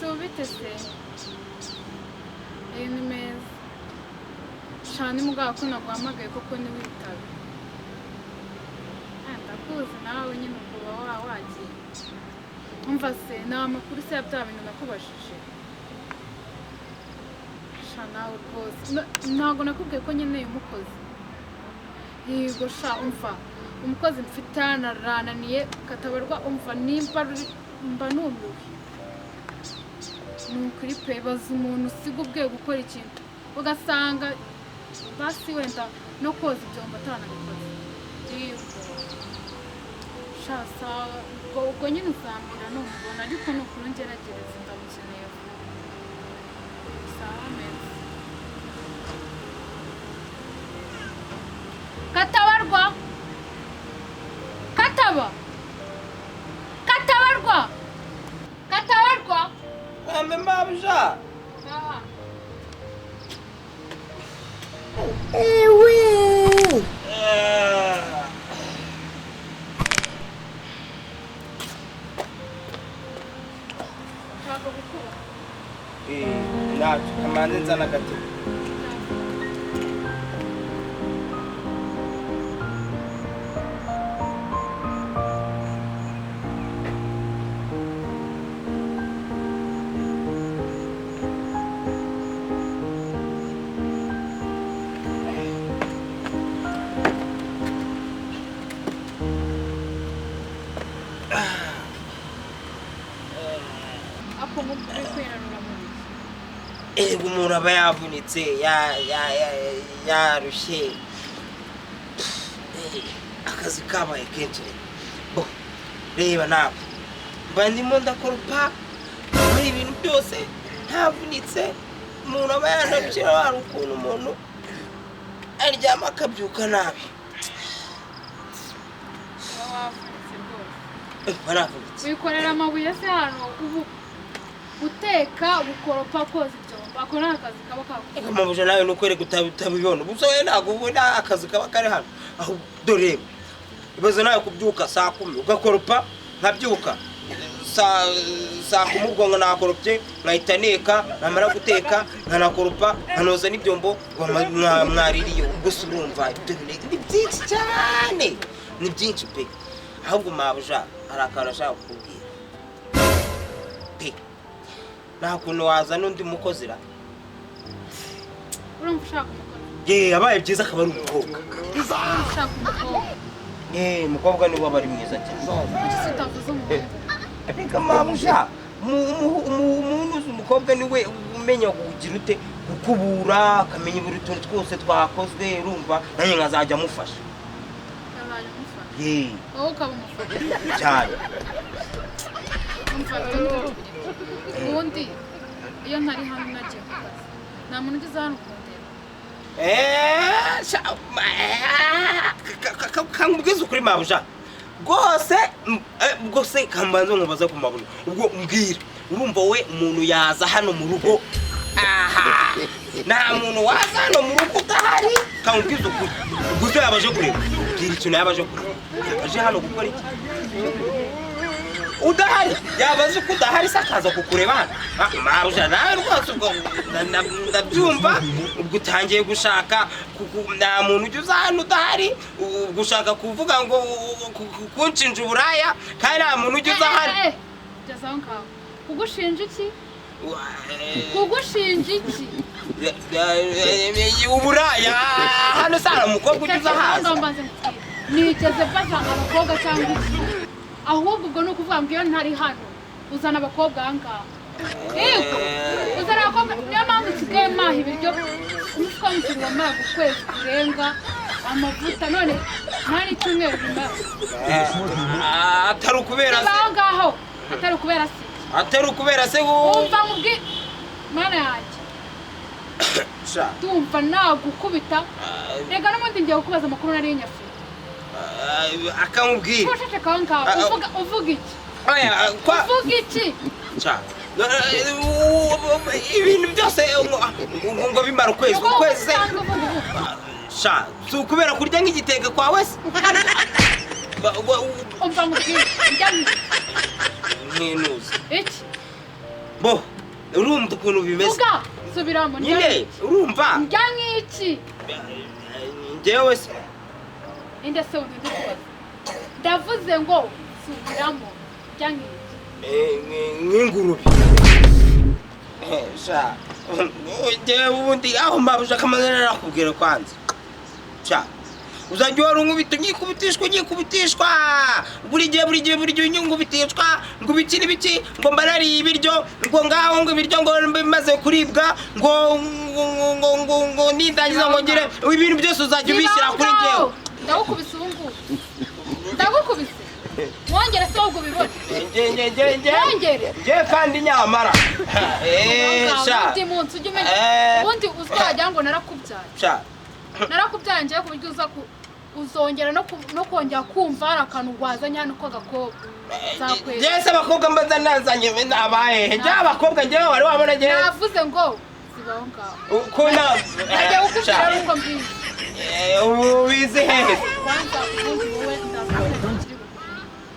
Shobite se. Ni meza. Shani mugabo ko nagwamagaye koko ni witabe. Ndakuzi nawe nyine kuba wagiye. Umva se na makuru se yabya bintu nakubashije. Shana rwose. Ntago nakubwiye ko nyine umukozi. Yego sha umva. Umukozi mfitana rananiye Katabarwa umva nimba mba numiwe. Nukuri pe baza umuntu usiga ubwe gukora ikintu ugasanga basi wenda no koza ibyombo atanabikoze. Shasa ubwo nyine uzambira numubona ariko nukuri ngeragereza ndamukeneye. Sawa meza. Katabarwa Katabarwa Ambe mabja. Ewe. Nacho kamanze nzana gato. Umuntu aba yavunitse yarushye akazi kabaye kenshi bo reba nawe mba ndimo ndakoropa muri ibintu byose ntavunitse umuntu aba yanarushye hari ukuntu umuntu aryama akabyuka nabi waravunitse wikorera amabuye se hano ubu uteka ubukoropa koza ibyombo akora akazi kaba kakuye amabuje nawe nukwere gutabibona ubusoye ntago ubona akazi kaba kare hano aho dore ibaze nawe kubyuka saa 10 ugakoropa nkabyuka saa 10 ubwo nakoropye nkahita neka namara guteka nkanakoropa nkanoza n'ibyombo mwaririye ubwo surumva ibyo ni byinshi cyane ni byinshi pe ahubwo mabuje arakara ashaka kubwira nta kuntu waza n'undi mukozira urumva ushaka umukozi yabaye byiza akaba ari umukobwa ushaka umukobwa umukobwa niwe aba ari mwiza cyane utavuze umuhungu ariko mabusha umuntu umukobwa niwe umenya kugira ute gukubura akamenya buri tuntu twose twakozwe urumva nanjye nkazajya amufasha wowe ukaba umufasha cyane ubundi iyo ntari hano nagiye ku kazi nta muntu ugeze hano kundeba kamubwiza ukuri mabusha rwose kambanza nkubaza ku mabuna ubwo mbwira urumva we umuntu yaza hano mu rugo nta muntu waza hano mu rugo udahari kamubwiza ukuri ubwo yabaje kureba bwira ikintu yabaje kureba yabaje hano gukora iki udahari yabaze ko udahari sakaza kukureba hano mabusha nawe rwose ubwo ndabyumva ubwo utangiye gushaka nta muntu ujya uza hano udahari gushaka kuvuga ngo kunshinja uburaya kandi nta muntu ujya uza hano ugeze aho ngaho kugushinja iki uburaya hano sana umukobwa ujya uza haza nigeze mbasanga abakobwa cyangwa iki ahubwo ubwo ni ukuvuga ngo iyo ntari hano uzana abakobwa aha ngaha yego uzana abakobwa niyo mpamvu usigaye maha ibiryo umufuka w'umuceri wamaga ukwezi kurenga amavuta none nta n'icyumweru bimaze atari ukubera se aho ngaho atari ukubera se wumva mubwi mana yanjye ndumva nagukubita rega n'ubundi ngiye kukubaza amakuru nari nyafite akamubwira uvuga iki ibintu byose ngo bimara ukwezi si ukubera kurya nk'igitenge kwawe se umva mubwira ntinuze bo urumva ukuntu bimeze vuga subiramo nyine urumva njya nk'iki njyewe se inde se undi kubaza ndavuze ngo subiramo njya nk'iki nk'ingurube sha njyewe ubundi aho mbabuja kamazina nakubwira kwanza sha uzajya wari nkubitishwa buri gihe nkubitishwa ngo ibiki n'ibiki ngo mbarariye ibiryo ngo ngaho ngo ibiryo ngo bimaze kuribwa ngo nindangiza ngo ngire ibintu byose uzajya ubishyira kuri njyewe ndagukubise ubu ngubu ndagukubise mwongere se ahubwo bibone nge kandi nyamara undi munsi ujya umenya ubundi uzajya ngo narakubyaye narakubyaye ngiye ku buryo uzongera no kongera kumva hari akantu wazanye hano k'agakobwa njyewe abakobwa mbaza nazanye abahehe njyewe abakobwa njyewe wari wabona njyewe navuze ngo zibaho ngaho uko najya gukubwira ari ngo mbizi ubu bizi hehe kwanza ubundi wowe ndakubwira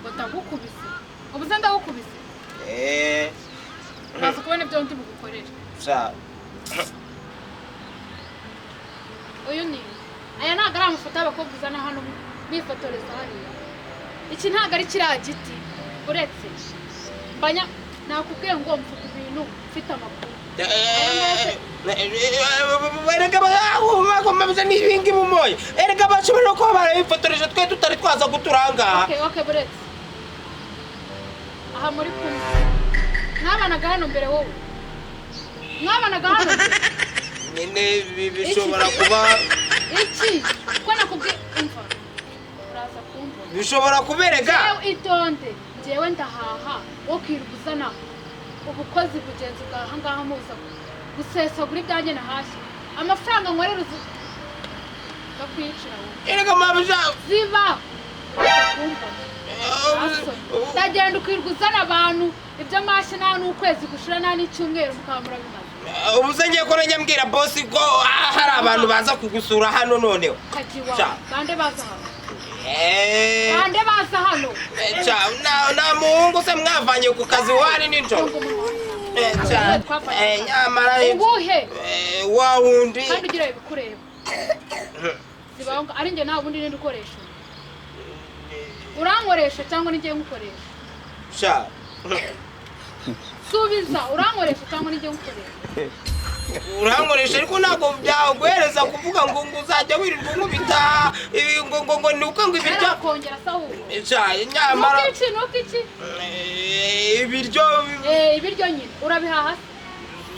ngo ndagukubise ubu se ndagukubise uraza kubona ibyo ndi bugukorere uyu ni aya ntabwo ari amafoto y'abakobwa uzana hano bifotoreza hariya iki ntabwo ari kiriya giti uretse nakubwiye ngo mfite ibintu mfite amakuru erega bakomeza n'ibingi mumoye erega bashobora kuba barabifotoreje twe tutari twaza guturanga okay buretse aha muri kumwe mwabanaga hano mbere wowe mwabanaga hano nyine bishobora kuba iki ko nakubwiye imva uraza kumva bishobora kuberega itonde njyewe ndahaha wo kwirirwa uzana ubukozi bugenzi bwaha ngaha muza gusesagura ibyanjye nahashye amafaranga nkorera bakwicira wowe erega mabija ziba kumva ndagenda ukirirwa uzana abantu ibyo mashye nta n'ukwezi gushira nta n'icyumweru mukaba murabimaze ubu se ngiye ko najya mbwira bosi ko hari abantu baza kugusura hano noneho bande baza hano bande baza hano nta muhungu se mwavanye ku kazi wari nijoro nyamara ubuhe wa wundi kandi ugira ibikureba zibaho ari njye nta bundi nindi ukoresha urankoresha cyangwa ni njye ngukoresha subiza urankoresha cyangwa ni njye ngukoresha urankoresha ariko ntabwo byaguhereza kuvuga ngo uzajya wirirwa nkubita ngo ni uko ngo ibiryo kongera sawu nyamara nuko ibiryo nyine urabihaha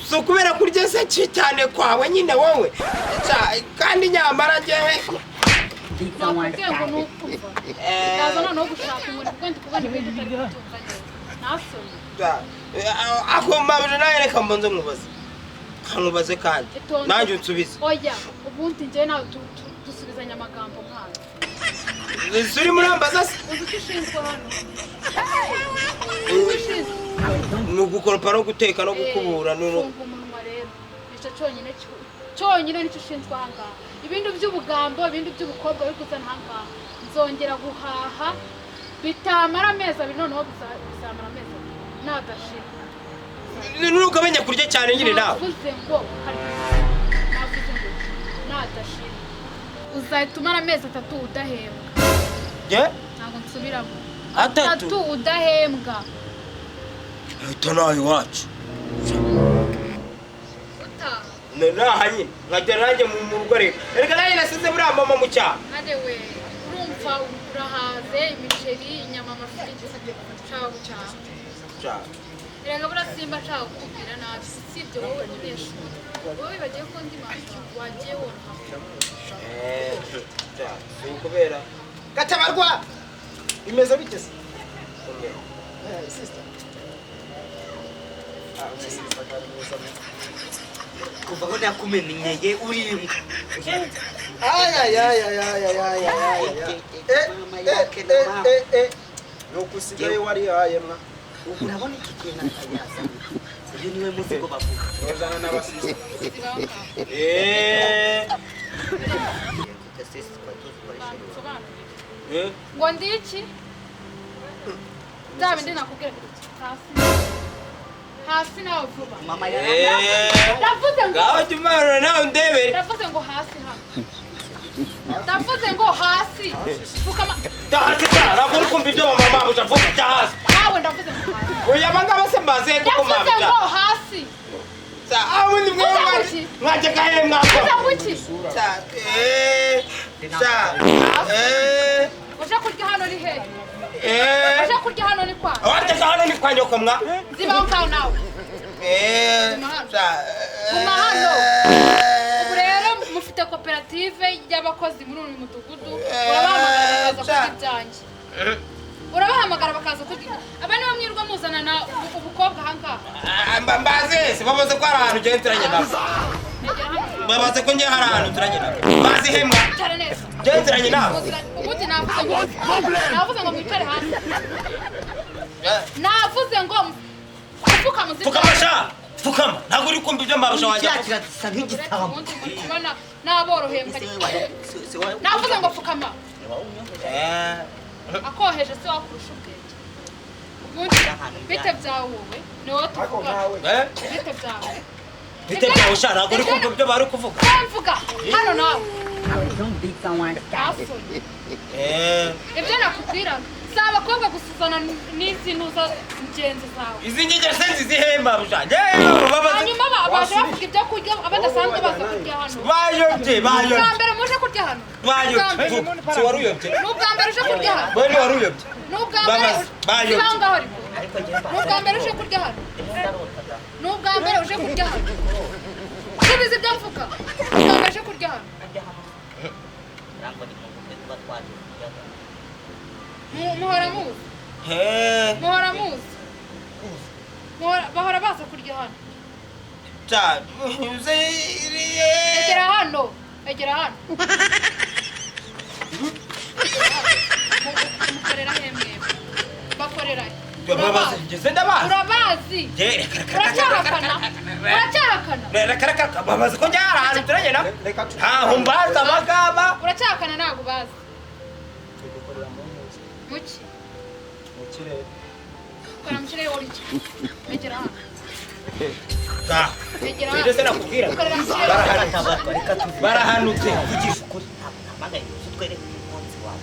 si ukubera kurya se cyane kwawe nyine wowe kandi nyamara njyewe nakubwiye ngo nukumva ndaza noneho gushaka umuntu kuko ndi kubona ibintu utari kubyumva neza nasomye ako mabije nawe reka mbonze nkubaze kandi nanjye unsubize oya ubundi njyewe nawe dusubizanya amagambo nk'ayo uri murambaza se uzi icyo ushinzwe hano ni ugukoropa no guteka no gukubura funga umunwa rero nicyo cyonyine nicyo ushinzwe aha ngaha ibindi by'ubugambo ibindi by'ubukobwa biri kuzana aha ngaha nzongera guhaha bitamara amezi abiri noneho bizamara amezi abiri nadashira ntukamenya kurya cyane nyine nawe navuze ngo nadashira uzahita umara amezi 3 udahembwa ntabwo nsubiramo 3 udahembwa ahita nawe iwacu naha nyine nkajya nanjye mu rugo rero erega nanjye nasize buriya mama mu cyaha we urumva urahaze imiceri inyama amafiriti ushaka gucyaha erega burasimba nshaka kukubwira nabi si ibyo wowe unesha wowe bagiye ko ndi mashyi wagiye wonka kubera Katabarwa imeze bite se kuva aho nakumenyeye uri imbwa nuko usigaye warihaye mwa urabona iki kintu atayazanye uyu niwe muzigo bavuga uzana n'abasisi ngo ndi iki bya bindi nakubwira hasi hasi nawe vuba. Mama Ndavuze ngo ngaho jumaro nawe ndebere. ndavuze ngo hasi hano. Ndavuze ngo hasi. Fukama. Hasi cyara ko kumva ibyo mama ujavuga hasi. Nawe ndavuze ngo hasi. Oya mangaba se mbaze ko mama. Ndavuze ngo hasi. Sa awundi mwe mwaje kahe mwako. Ndavuze Sa sa Uje kurya hano ni he? Uje kurya hano ni kwa? Wate hano ni kwa nyoko mwa. Ziba ukaho nawe. Sa Guma hano. Ubu rero mufite koperative y'abakozi muri uyu mudugudu. Urabahamagara bakaza kurya ibyanjye. Urabahamagara bakaza kurya. Aba nibo mwirwa muzana na ubukobwa hangaha. Mbaze se babaze ko ari ahantu je turanye nabo. Babaze ko nje hari ahantu turanye nabo. Bazi hemwa. Cyane neza. Je turanye nabo. Ubuti navuze ngo mwicare hasi. Navuze ngo fukama muzika. Fukama sha. Fukama. Ntabwo uri kumva ibyo mbabasha wanjye. cyatsa nk'igitabo. Kubona naboroheye navuze ngo fukama. Akoheje se wakurusha ubwenge. Ubundi bite byawe wowe ni wowe tuvuga. Bite byawe. Bite byawe sha ntabwo uri kumva ibyo bari kuvuga. Mvuga hano nawe. Don't beat someone. Ibyo nakubwiraga si abakobwa gusuzana n'izi ntuza ingenzi zawe. Izi ngege senzi zihemba busha. Hanyuma baje bavuga ibyo kurya abadasanzwe baza kurya hano. Bayobye. Ubwa mbere muje kurya hano. Bayobye. Si waruyobye. N'ubwa mbere uje kurya hano. Bone waruyobye. N'ubwa mbere bayobye. Ziba ngaho ariko. N'ubwa mbere uje kurya hano. N'ubwa mbere uje kurya hano. Subiza ibyo mvuga. N'ubwa mbere uje kurya hano. Muhora muzi. Muhora muzi. Bahora baza kurya hano. Cha. Egera hano. Egera hano. Mukorera hemwe. Bakorera. Urabazi. Uracyahakana. Babaze ko njyara ahantu turanye na. Ntaho mbaza abagaba. Uracyahakana ntabwo bazi. Muki. Kora mukire wori. Egera hano. Egera hano. Ndetse nakubwira. Barahanutse. Vugisha ukuri. Magaye utwere umunsi wawe.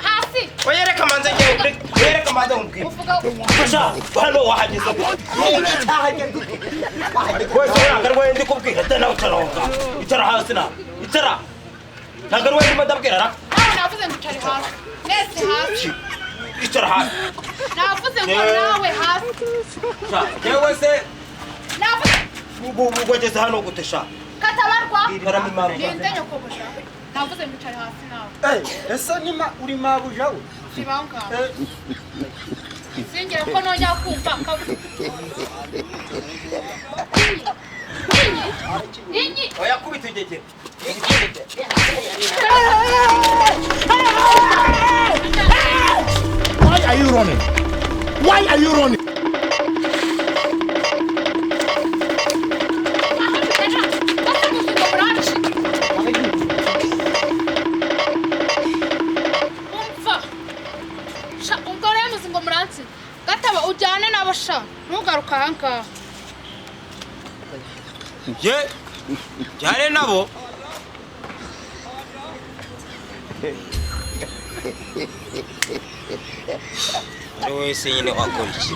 Hasi. Oyereka manze ngiye oyereka manze umbwira. Fasha hano wahageze. Kwese ngarwaye ndi kubwira dana utaronga. Itara hasi na. Itara. Ngarwaye ndi madabwira ra. Navuze ngo utari hasi. Nese hasi. Itara hasi. Navuze ngo nawe hasi. Yewe se navuze bugwegeze hano gutesha. Katabarwa. Baramimara. Nindenyo kobosha. Navuze ngo utari hasi nawe. Ese nima uri mabuja we? Sibanka. Singera ko nongera kumva kavuze. Ninyi. Oya kubita igege. Why are you running? Why are you running? Gataba ujyane n'abasha ntugaruka ahangaha. Je jyane nabo. Ari wese nyine wakora iki?